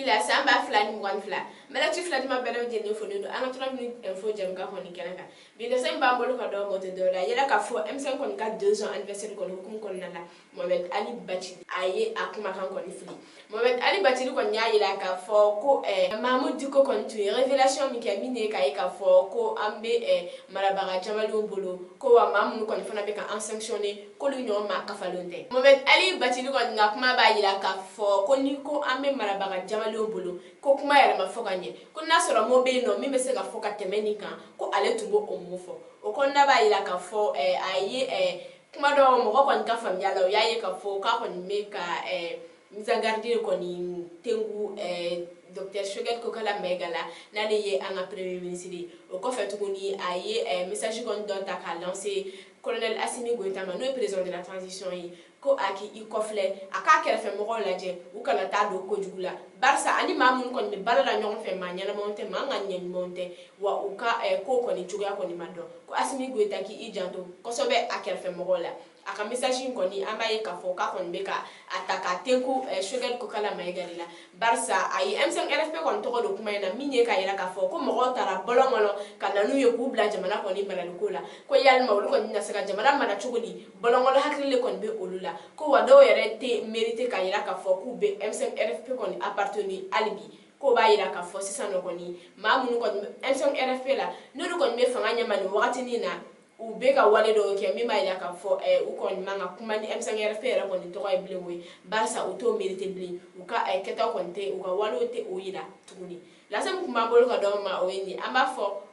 fila samba fila ni mwan fila mala tu fila di ma bela je ne fo do anga 3 minutes info jam ka honi kenaka bi de sem ba mbolo ka do mo te do la yela ka fo M5 kon ka 2 ans anniversaire kon hukum kon nala Mohamed Ali Bachili aye akuma kan kon fili Mohamed Ali Bachili kon nya yela ka fo ko Mahmoud Diko kon tu révélation mi ka mine ka ka fo ko ambe marabaga jamali mbolo ko wa mamu kon fana be ka en sanctionné ko lu ñoo ma ka falonde Mohamed Ali Bachili kon nga kuma ba yela ka fo ko ni ko ambe marabaga jamali mbolo ko kuma yala mafoka nye ko na soro mo be no mi be se ka foka temeni kan ko ale tumbo omufo o ko na ba yila ka fo aye kuma do mo ko ka fam yala o yaye ka fo ka ko me ka mise garder ko ni tengu Dr. Shoget ko kala megala na le ye anga premier ministre o ko fait ko ni aye message kon don ta ka lancer colonel Assimi Goïta no président de la transition yi ko aki I kofle aka kere fe mo laje u kana ta do ko jugula barsa ani mamun kon me balala nyon fe ma nyala monte ma nganyen monte wa uka ko ko ni juga ko ni mado ko Assimi Goïta ki I janto ko sobe akere fe mo la aka message ko ni ambaye ka fo ka kon be ka ataka tenku Shoget ko kala maegalila barsa ay M5 RFP kon to do kuma na minye ka yela ka fo ko mo tara bolongolo kana nu yo ku bla jamana ko ni malal ko la ko yal mawlu ko ni nasaka jamana mala chugudi bolongolo hakile kon be olula ko wado yere te mérité ka yela ka fo ku be M5 RFP kon appartenu alibi ko ba yela ka fo sisano ko ni mamu ko M5 RFP la no ko me fanga nyama ni wakati ni na u beka wale do ke mi ma yela ka fo u ko ni manga kuma ni M5 RFP ra ko ni to ko blewe barsa u to mérité ble u ka keta ko te u ka walo te o yira tuguni la sam kuma bolo ka do ma o ni amba fo